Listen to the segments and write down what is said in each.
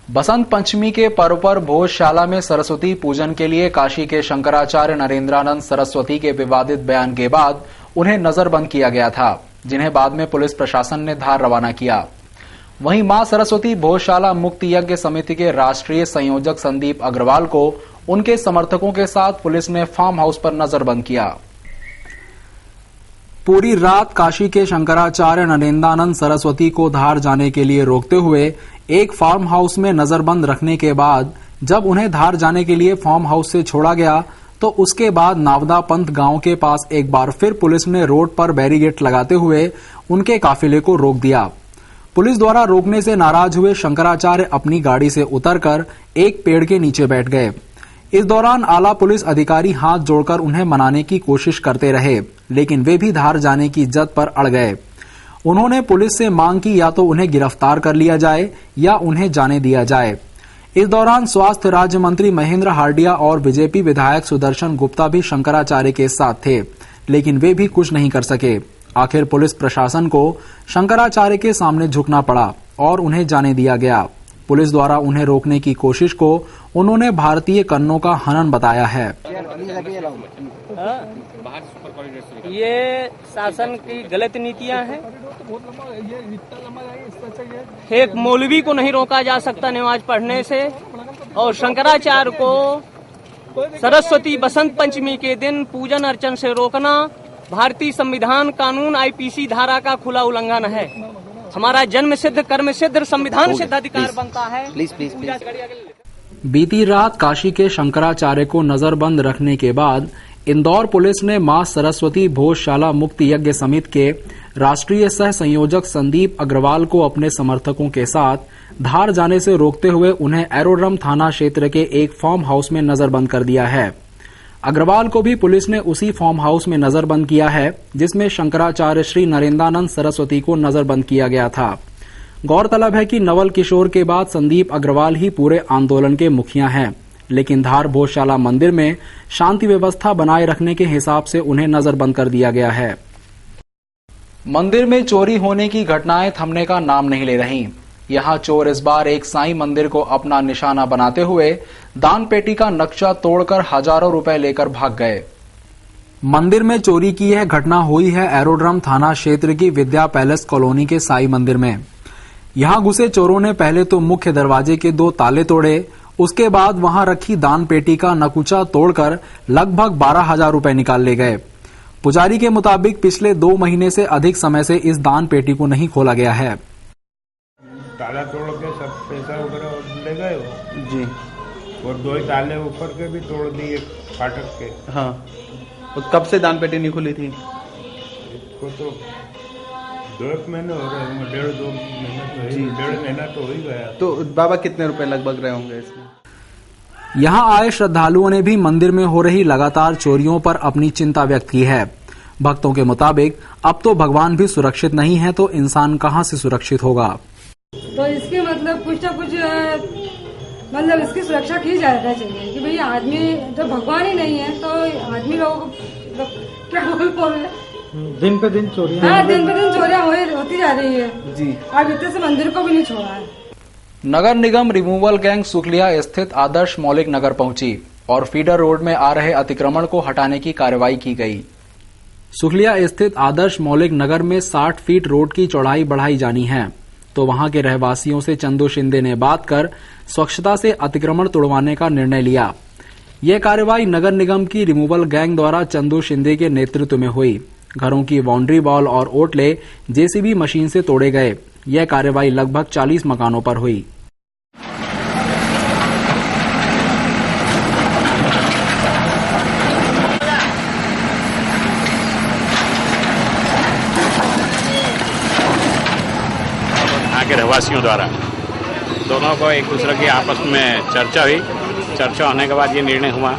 बसंत पंचमी के पर्व पर भोजशाला में सरस्वती पूजन के लिए काशी के शंकराचार्य नरेंद्रानंद सरस्वती के विवादित बयान के बाद उन्हें नजरबंद किया गया था, जिन्हें बाद में पुलिस प्रशासन ने धार रवाना किया। वहीं मां सरस्वती भोजशाला मुक्त यज्ञ समिति के राष्ट्रीय संयोजक संदीप अग्रवाल को उनके समर्थकों के साथ पुलिस ने फार्म हाउस पर नजरबंद किया। पूरी रात काशी के शंकराचार्य नरेंद्रानंद सरस्वती को धार जाने के लिए रोकते हुए एक फार्म हाउस में नजरबंद रखने के बाद जब उन्हें धार जाने के लिए फार्म हाउस से छोड़ा गया तो उसके बाद नावदा पंथ गांव के पास एक बार फिर पुलिस ने रोड पर बैरिकेड लगाते हुए उनके काफिले को रोक दिया। पुलिस द्वारा रोकने से नाराज हुए शंकराचार्य अपनी गाड़ी से उतरकर एक पेड़ के नीचे बैठ गए। इस दौरान आला पुलिस अधिकारी हाथ जोड़कर उन्हें मनाने की कोशिश करते रहे, लेकिन वे भी धार जाने की जिद पर अड़ गए। उन्होंने पुलिस से मांग की या तो उन्हें गिरफ्तार कर लिया जाए या उन्हें जाने दिया जाए। इस दौरान स्वास्थ्य राज्य मंत्री महेंद्र हार्डिया और बीजेपी विधायक सुदर्शन गुप्ता भी शंकराचार्य के साथ थे, लेकिन वे भी कुछ नहीं कर सके। आखिर पुलिस प्रशासन को शंकराचार्य के सामने झुकना पड़ा और उन्हें जाने दिया गया। पुलिस द्वारा उन्हें रोकने की कोशिश को उन्होंने भारतीय कन्नों का हनन बताया है। ये शासन की गलत नीतियां हैं। एक मौलवी को नहीं रोका जा सकता नमाज पढ़ने से, और शंकराचार्य को सरस्वती बसंत पंचमी के दिन पूजन अर्चन से रोकना भारतीय संविधान कानून आईपीसी धारा का खुला उल्लंघन है। हमारा जन्म सिद्ध कर्म सिद्ध संविधान सिद्ध अधिकार बनता है। बीती रात काशी के शंकराचार्य को नजरबंद रखने के बाद इंदौर पुलिस ने मां सरस्वती भोजशाला मुक्त यज्ञ समिति के राष्ट्रीय सह संयोजक संदीप अग्रवाल को अपने समर्थकों के साथ धार जाने से रोकते हुए उन्हें एरोड्रम थाना क्षेत्र के एक फार्म हाउस में नजरबंद कर दिया है। अग्रवाल को भी पुलिस ने उसी फार्म हाउस में नजरबंद किया है जिसमें शंकराचार्य श्री नरेंद्रानंद सरस्वती को नजरबंद किया गया था। गौरतलब है कि नवल किशोर के बाद संदीप अग्रवाल ही पूरे आंदोलन के मुखिया हैं, लेकिन धार भोजशाला मंदिर में शांति व्यवस्था बनाए रखने के हिसाब से उन्हें नजरबंद कर दिया गया है। मंदिर में चोरी होने की घटनाएं थमने का नाम नहीं ले रही। यहाँ चोर इस बार एक साईं मंदिर को अपना निशाना बनाते हुए दान पेटी का नक्शा तोड़कर हजारों रुपए लेकर भाग गए। मंदिर में चोरी की यह घटना हुई है एरोड्रम थाना क्षेत्र की विद्या पैलेस कॉलोनी के साईं मंदिर में। यहाँ घुसे चोरों ने पहले तो मुख्य दरवाजे के 2 ताले तोड़े, उसके बाद वहां रखी दान पेटी का नकुचा तोड़कर लगभग 12,000 रुपए निकाल ले गए। पुजारी के मुताबिक पिछले 2 महीने से अधिक समय से इस दान पेटी को नहीं खोला गया है। ताला तोड़ के सब पैसा वगैरह ले गए जी, और 2 ही ताले ऊपर के भी तोड़ दिए फाटक के। हाँ, और कब से दान पेटी नहीं खुली थी? इसको तो 2 महीने हो रहे हैं, 1.5-2 महीने, 1.5 महीना तो हो ही गया। तो बाबा कितने रुपए लगभग रहे होंगे इसमें? यहाँ आए श्रद्धालुओं ने भी मंदिर में हो रही लगातार चोरियों पर अपनी चिंता व्यक्त की है। भक्तों के मुताबिक अब तो भगवान भी सुरक्षित नहीं है तो इंसान कहाँ से सुरक्षित होगा। तो इसके मतलब कुछ ना कुछ मतलब इसकी सुरक्षा की जाना चाहिए कि भाई आदमी जब भगवान ही नहीं है तो आदमी लोगों को क्या बोल दिन पे दिन चोरियां। हाँ, दिन पे दिन चोरियां होती जा रही है जी। अब इतने से मंदिर को भी नहीं छोड़ा है। नगर निगम रिमूवल गैंग सुखलिया स्थित आदर्श मौलिक नगर पहुंची और फीडर रोड में आ रहे अतिक्रमण को हटाने की कार्रवाई की गई। सुखलिया स्थित आदर्श मौलिक नगर में 60 फीट रोड की चौड़ाई बढ़ाई जानी है, तो वहां के रहवासियों से चंदू शिंदे ने बात कर स्वच्छता से अतिक्रमण तोड़वाने का निर्णय लिया। यह कार्रवाई नगर निगम की रिमूवल गैंग द्वारा चंदू शिंदे के नेतृत्व में हुई। घरों की बाउंड्री वॉल और ओटले जेसीबी मशीन से तोड़े गए। यह कार्रवाई लगभग 40 मकानों पर हुई। यहाँ के रहवासियों द्वारा दोनों को एक दूसरे की आपस में चर्चा हुई। चर्चा होने के बाद ये निर्णय हुआ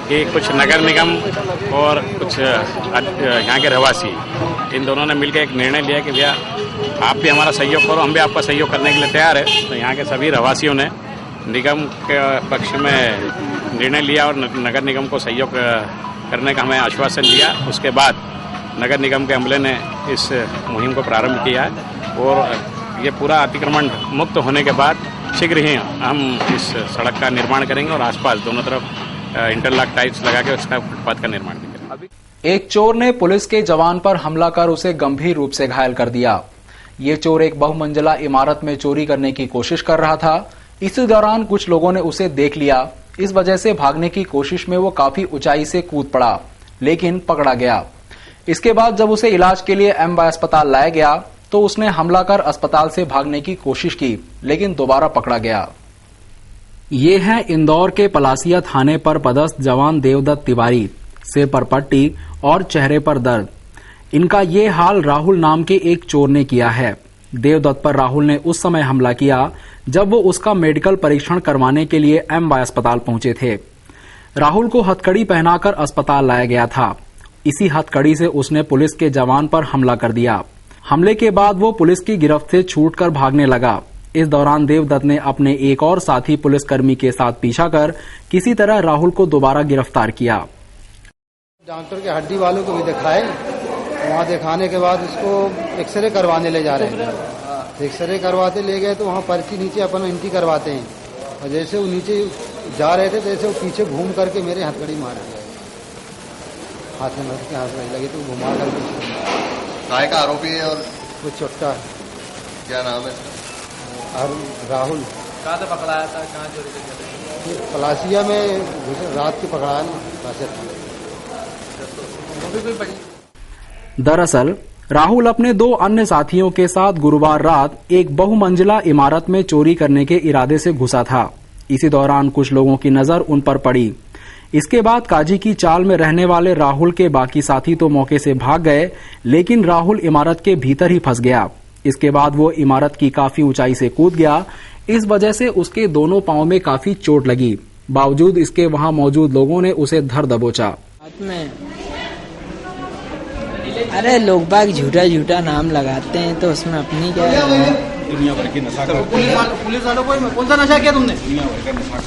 कि कुछ नगर निगम और कुछ यहाँ के रहवासी इन दोनों ने मिलकर एक निर्णय लिया कि भैया आप भी हमारा सहयोग करो, हम भी आपका सहयोग करने के लिए तैयार है। तो यहाँ के सभी रहवासियों ने निगम के पक्ष में निर्णय लिया और नगर निगम को सहयोग करने का हमें आश्वासन दिया। उसके बाद नगर निगम के अमले ने इस मुहिम को प्रारंभ किया है और ये पूरा अतिक्रमण मुक्त होने के बाद शीघ्र ही हम इस सड़क का निर्माण करेंगे और आसपास दोनों तरफ इंटरलॉक टाइल्स लगा के उसका फुटपाथ का निर्माण करेंगे। एक चोर ने पुलिस के जवान पर हमला कर उसे गंभीर रूप से घायल कर दिया। ये चोर एक बहुमंजिला इमारत में चोरी करने की कोशिश कर रहा था। इसी दौरान कुछ लोगों ने उसे देख लिया। इस वजह से भागने की कोशिश में वो काफी ऊंचाई से कूद पड़ा, लेकिन पकड़ा गया। इसके बाद जब उसे इलाज के लिए एमवाय अस्पताल लाया गया तो उसने हमला कर अस्पताल से भागने की कोशिश की, लेकिन दोबारा पकड़ा गया। ये है इंदौर के पलासिया थाने पर पदस्थ जवान देवदत्त तिवारी। सिर पर पट्टी और चेहरे पर दर्द। इनका ये हाल राहुल नाम के एक चोर ने किया है। देवदत्त पर राहुल ने उस समय हमला किया जब वो उसका मेडिकल परीक्षण करवाने के लिए एमवाय अस्पताल पहुंचे थे। राहुल को हथकड़ी पहनाकर अस्पताल लाया गया था। इसी हथकड़ी से उसने पुलिस के जवान पर हमला कर दिया। हमले के बाद वो पुलिस की गिरफ्त से छूटकर भागने लगा। इस दौरान देवदत्त ने अपने एक और साथी पुलिसकर्मी के साथ पीछा कर किसी तरह राहुल को दोबारा गिरफ्तार किया। डॉक्टर के हड्डी वालों को भी दिखाए, वहाँ दिखाने के बाद उसको एक्सरे करवाने ले जा रहे हैं। एक्सरे करवाते ले गए तो वहाँ पर्ची नीचे अपन एंट्री करवाते हैं, और जैसे वो नीचे जा रहे थे जैसे वो पीछे घूम करके मेरे हथकड़ी मार दिया। हाथ में के हाथ में लगे तो घुमा करके। काय का आरोपी है और वो चुट्टा है। क्या नाम है? राहुल। कहाँ से पकड़ाया था, कहाँ चोरी? पलासिया में रात के पकड़ाया ना। दरअसल राहुल अपने दो अन्य साथियों के साथ गुरुवार रात एक बहुमंजिला इमारत में चोरी करने के इरादे से घुसा था। इसी दौरान कुछ लोगों की नजर उन पर पड़ी। इसके बाद काजी की चाल में रहने वाले राहुल के बाकी साथी तो मौके से भाग गए, लेकिन राहुल इमारत के भीतर ही फंस गया। इसके बाद वो इमारत की काफी ऊंचाई से कूद गया। इस वजह से उसके दोनों पांव में काफी चोट लगी। बावजूद इसके वहां मौजूद लोगों ने उसे धर दबोचा। अरे लोग बाग झूठा झूठा नाम लगाते हैं तो उसमें अपनी क्या है? दुनिया भर की नशा पुलिस वालों को कौन सा नशा किया तुमने? दुनिया भर का नशा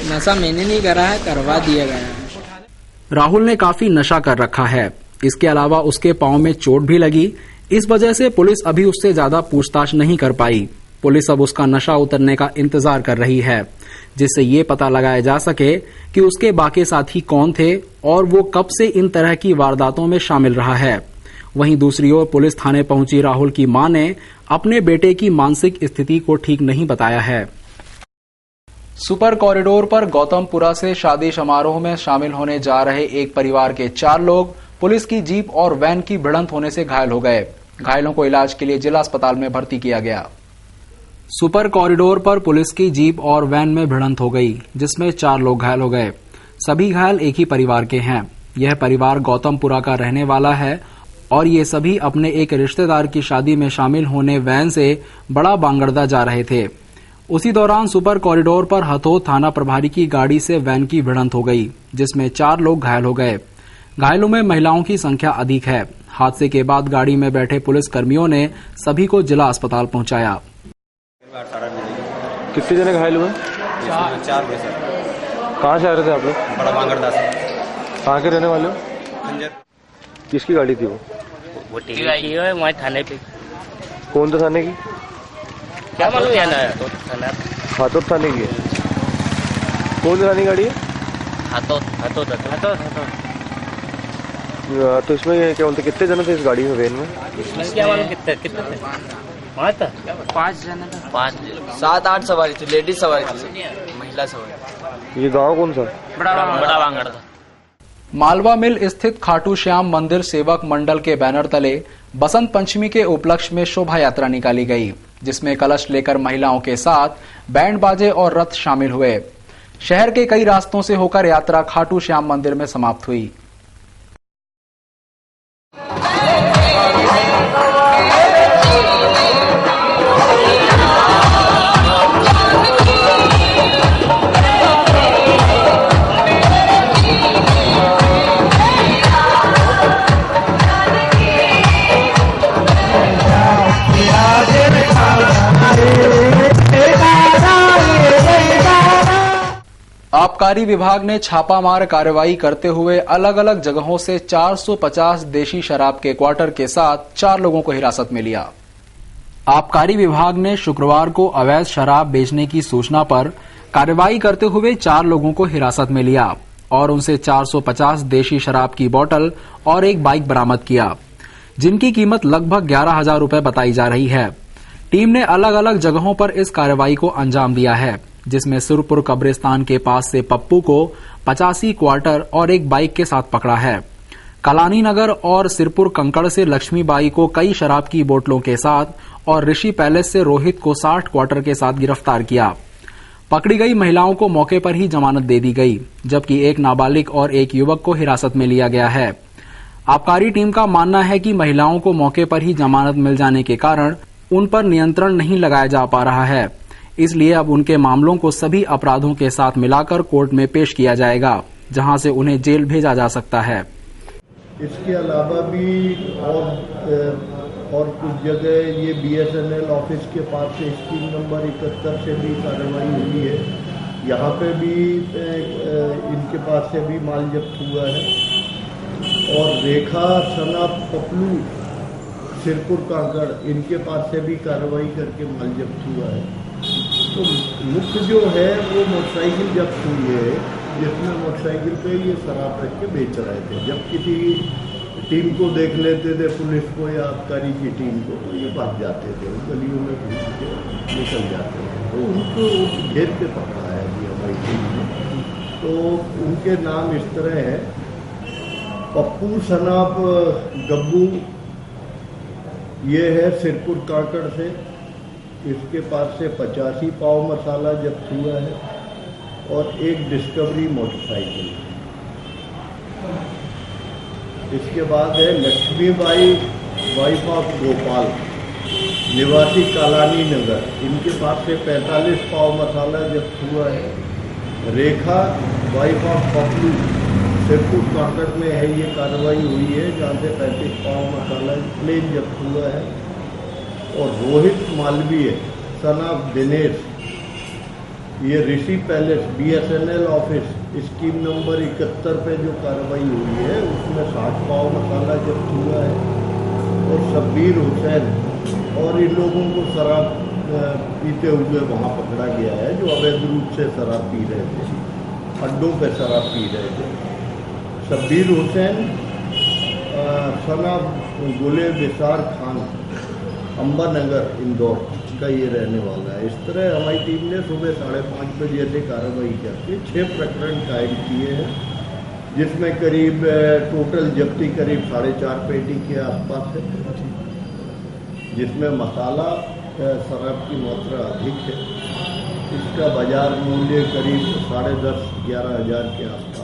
नशा मैंने नहीं करा है, करवा दिया गया है। राहुल ने काफी नशा कर रखा है। इसके अलावा उसके पांव में चोट भी लगी। इस वजह से पुलिस अभी उससे ज्यादा पूछताछ नहीं कर पाई। पुलिस अब उसका नशा उतरने का इंतजार कर रही है, जिससे ये पता लगाया जा सके कि उसके बाकी साथी कौन थे और वो कब से इन तरह की वारदातों में शामिल रहा है। वहीं दूसरी ओर पुलिस थाने पहुंची राहुल की मां ने अपने बेटे की मानसिक स्थिति को ठीक नहीं बताया है। सुपर कॉरिडोर पर गौतमपुरा से शादी समारोह में शामिल होने जा रहे एक परिवार के 4 लोग पुलिस की जीप और वैन की भिड़ंत होने से घायल हो गए। घायलों को इलाज के लिए जिला अस्पताल में भर्ती किया गया। सुपर कॉरिडोर पर पुलिस की जीप और वैन में भिड़ंत हो गई, जिसमें 4 लोग घायल हो गए। सभी घायल एक ही परिवार के हैं। यह परिवार गौतमपुरा का रहने वाला है और ये सभी अपने एक रिश्तेदार की शादी में शामिल होने वैन से बड़ा बांगड़दा जा रहे थे। उसी दौरान सुपर कॉरिडोर पर हथोद थाना प्रभारी की गाड़ी से वैन की भिड़ंत हो गई, जिसमें 4 लोग घायल हो गए। घायलों में महिलाओं की संख्या अधिक है। हादसे के बाद गाड़ी में बैठे पुलिस कर्मियों ने सभी को जिला अस्पताल पहुंचाया। कितने जने घायल हुए? 4 हुए सर। कहाँ से आ रहे थे आप लोग? बड़ा बांगड़दा से। कहाँ के रहने वाले हो? किसकी गाड़ी थी वो? वहाँ थाने पे। कौन सा थाने की? क्या मालूम है ना? हाथोद थाने की है। कौन सी थाने गाड़ी है? हाथोद। तो इसमें क्या बोलते, कितने जने थे इस गाड़ी में, वैन में? क्या मालूम कितने थे? 5 जने थे। 5 7-8 सवारी थी, लेडीज सवारी थी, महिला सवारी। ये गांव कौन सा? बड़ा बांगड़दा। मालवा मिल स्थित खाटू श्याम मंदिर सेवक मंडल के बैनर तले बसंत पंचमी के उपलक्ष्य में शोभा यात्रा निकाली गई, जिसमें कलश लेकर महिलाओं के साथ बैंड बाजे और रथ शामिल हुए। शहर के कई रास्तों से होकर यात्रा खाटू श्याम मंदिर में समाप्त हुई। आबकारी विभाग ने छापामार कार्रवाई करते हुए अलग अलग जगहों से 450 देशी शराब के क्वार्टर के साथ 4 लोगों को हिरासत में लिया। आबकारी विभाग ने शुक्रवार को अवैध शराब बेचने की सूचना पर कार्रवाई करते हुए 4 लोगों को हिरासत में लिया और उनसे 450 देशी शराब की बोतल और एक बाइक बरामद किया, जिनकी कीमत लगभग 11,000 रुपए बताई जा रही है। टीम ने अलग अलग जगहों पर इस कार्रवाई को अंजाम दिया है, जिसमें सिरपुर कब्रिस्तान के पास से पप्पू को 85 क्वार्टर और एक बाइक के साथ पकड़ा है। कलानी नगर और सिरपुर कंकड़ से लक्ष्मीबाई को कई शराब की बोतलों के साथ और ऋषि पैलेस से रोहित को 60 क्वार्टर के साथ गिरफ्तार किया। पकड़ी गई महिलाओं को मौके पर ही जमानत दे दी गई, जबकि एक नाबालिग और एक युवक को हिरासत में लिया गया है। आबकारी टीम का मानना है कि महिलाओं को मौके पर ही जमानत मिल जाने के कारण उन पर नियंत्रण नहीं लगाया जा पा रहा है, इसलिए अब उनके मामलों को सभी अपराधों के साथ मिलाकर कोर्ट में पेश किया जाएगा, जहां से उन्हें जेल भेजा जा सकता है। इसके अलावा भी और कुछ जगह ये BSNL ऑफिस के पास से स्कीम नंबर 71 से भी कार्रवाई हुई है। यहाँ पे भी इनके पास से भी माल जब्त हुआ है और रेखा सना पपलू सिरपुर कांकड़ इनके पास से भी कार्रवाई करके माल जब्त हुआ है। तो मुख्य जो है वो मोटरसाइकिल जब्त हुई है, जिसमें मोटरसाइकिल पे ये शराब रख के बेच रहे थे। जब किसी टीम को देख लेते थे, पुलिस को या आबकारी की टीम को, तो ये भाग जाते थे, गलियों में घुस के निकल जाते थे। तो उनको घेर के पकड़ा है अभी हमारी टीम ने। तो उनके नाम इस तरह है: पप्पू सनाप गब्बू, ये है सिरपुर कांकड़ से, इसके पास से 85 पाव मसाला जब्त हुआ है और एक डिस्कवरी मोटरसाइकिल। इसके बाद है लक्ष्मीबाई वाइफ ऑफ गोपाल, निवासी कालानी नगर, इनके पास से 45 पाव मसाला जब्त हुआ है। रेखा वाइफ ऑफ पपलू सिरपुर कांकड़ में है, ये कार्रवाई हुई है, जहाँ से 35 पाव मसाला प्लेन जब्त हुआ है। और रोहित मालवीय सन ऑफ दिनेश, ये Rishi palace BSNL office scheme number 71 पे जो कार्रवाई हुई है, उसमें 60 पाव मसाला जब्त हुआ है। और शब्बीर हुसैन और इन लोगों को शराब पीते हुए वहाँ पकड़ा गया है, जो अवैध रूप से शराब पी रहे थे, अड्डों पे शराब पी रहे थे। शब्बीर हुसैन सन ऑफ गुले बिसार खान, अंबानगर इंदौर का ये रहने वाला है। इस तरह हमारी टीम ने सुबह 5:30 बजे से कार्रवाई करके 6 प्रकरण कायम किए हैं, जिसमें करीब टोटल जब्ती करीब 4.5 पेटी के आसपास है, जिसमें मसाला शराब की मात्रा अधिक है। इसका बाजार मूल्य करीब 10.5-11 हज़ार के आसपास।